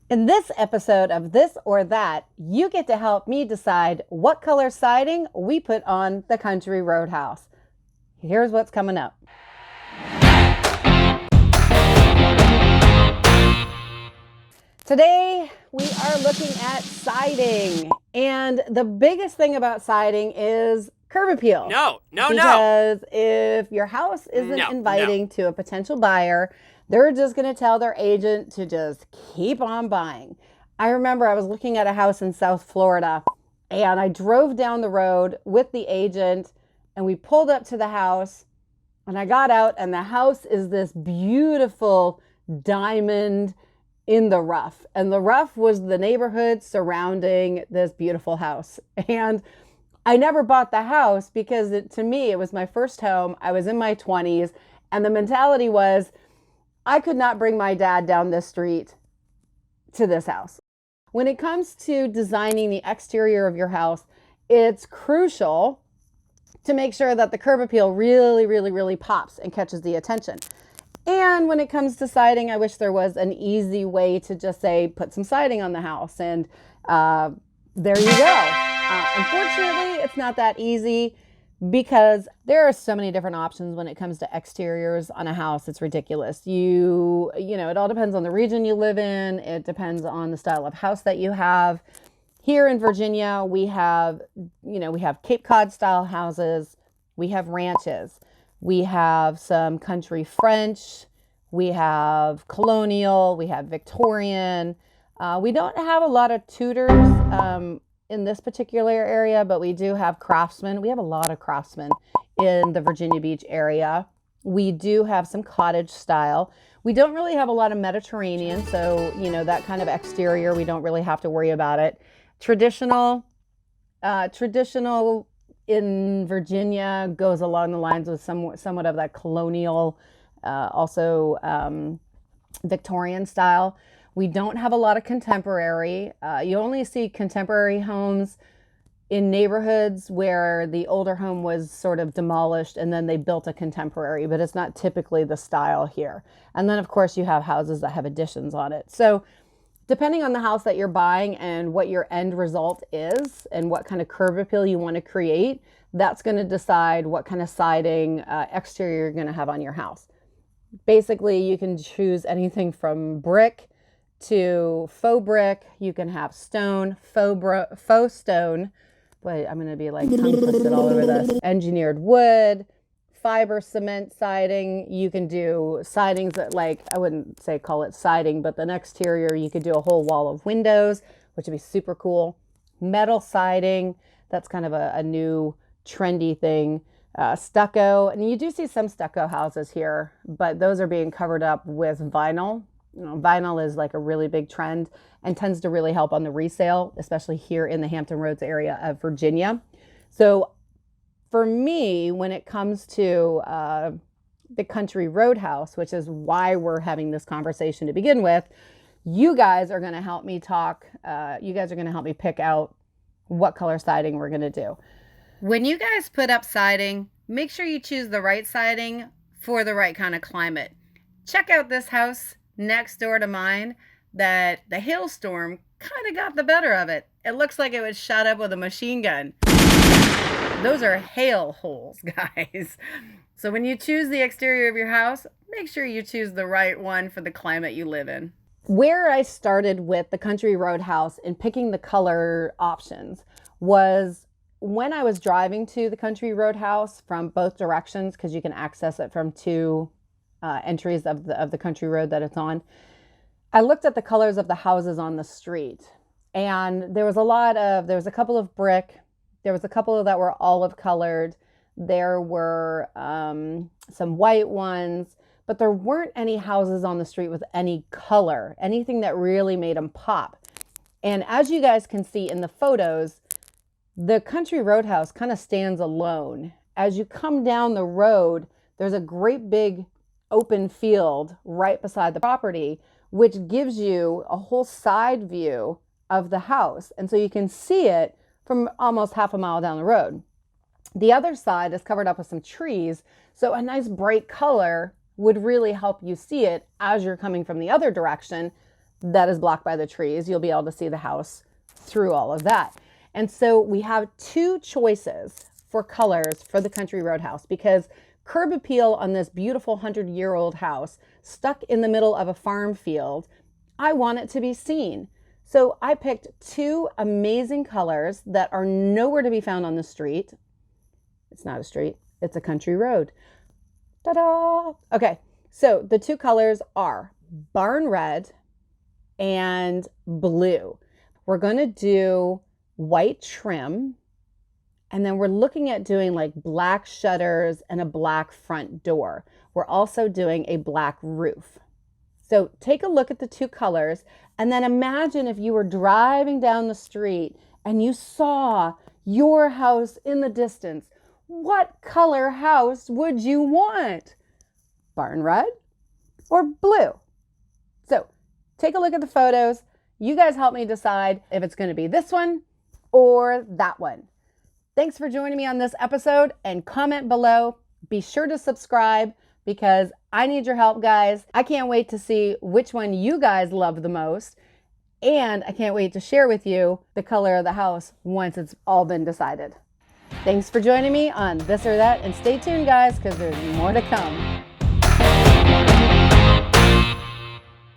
In this episode of This or That, you get to help me decide what color siding we put on the Country Roadhouse. Here's what's coming up. Today, we are looking at siding. And the biggest thing about siding is curb appeal. No. Because if your house isn't inviting to a potential buyer, they're just going to tell their agent to just keep on buying. I remember I was looking at a house in South Florida and I drove down the road with the agent and we pulled up to the house and I got out and the house is this beautiful diamond in the rough. And the rough was the neighborhood surrounding this beautiful house. And I never bought the house because to me, it was my first home. I was in my 20s and the mentality was, I could not bring my dad down this street to this house. When it comes to designing the exterior of your house, it's crucial to make sure that the curb appeal really pops and catches the attention. And when it comes to siding, I wish there was an easy way to just say, put some siding on the house. And there you go. Unfortunately, it's not that easy, because there are so many different options when it comes to exteriors on a house. It's ridiculous. You know, it all depends on the region you live in. It depends on the style of house that you have. Here in Virginia, we have Cape Cod style houses. We have ranches. We have some country French. We have colonial. We have Victorian. We don't have a lot of Tudors in this particular area, but we do have craftsmen. We have a lot of craftsmen in the Virginia Beach area. We do have some cottage style. We don't really have a lot of Mediterranean, so that kind of exterior, we don't really have to worry about it. Traditional in Virginia goes along the lines with somewhat of that colonial, also Victorian style. We don't have a lot of contemporary. You only see contemporary homes in neighborhoods where the older home was sort of demolished and then they built a contemporary, but it's not typically the style here. And then of course you have houses that have additions on it. So depending on the house that you're buying and what your end result is and what kind of curb appeal you want to create, that's going to decide what kind of siding exterior you're going to have on your house. Basically, you can choose anything from brick to faux brick. You can have stone, faux stone. Boy, I'm going to be like tongue twisted all over this. Engineered wood, fiber cement siding. You can do sidings that, like, I wouldn't say call it siding, but the exterior, you could do a whole wall of windows, which would be super cool. Metal siding, that's kind of a new trendy thing. Stucco, and you do see some stucco houses here, but those are being covered up with vinyl. Vinyl is like a really big trend and tends to really help on the resale, especially here in the Hampton Roads area of Virginia. So for me, when it comes to the Country Roadhouse, which is why we're having this conversation to begin with, you guys are going to help me talk. You guys are going to help me pick out what color siding we're going to do. When you guys put up siding, make sure you choose the right siding for the right kind of climate. Check out this house next door to mine that the hailstorm kind of got the better of it. It looks like it was shot up with a machine gun. Those are hail holes, guys. So when you choose the exterior of your house, make sure you choose the right one for the climate you live in. Where I started with the Country Roadhouse and picking the color options was when I was driving to the Country Roadhouse from both directions, because you can access it from two entries of the country road that it's on. I looked at the colors of the houses on the street, and there was a couple of brick, there was a couple that were olive colored, there were some white ones, but there weren't any houses on the street with any color, anything that really made them pop. And as you guys can see in the photos, the Country Roadhouse kind of stands alone. As you come down the road, there's a great big open field right beside the property, which gives you a whole side view of the house. And so you can see it from almost half a mile down the road. The other side is covered up with some trees, so a nice bright color would really help you see it as you're coming from the other direction. that is blocked by the trees. You'll be able to see the house through all of that. And so we have two choices for colors for the Country Road house, because curb appeal on this beautiful 100-year-old house stuck in the middle of a farm field, I want it to be seen. So I picked two amazing colors that are nowhere to be found on the street. It's not a street, it's a country road. Ta-da! Okay, so the two colors are barn red and blue. We're going to do white trim, and then we're looking at doing like black shutters and a black front door. We're also doing a black roof. So take a look at the two colors, and then imagine if you were driving down the street and you saw your house in the distance. What color house would you want? Barn red or blue? So take a look at the photos. You guys help me decide if it's going to be this one or that one. Thanks for joining me on this episode, and comment below. Be sure to subscribe because I need your help, guys. I can't wait to see which one you guys love the most. And I can't wait to share with you the color of the house once it's all been decided. Thanks for joining me on This or That, and stay tuned, guys, because there's more to come.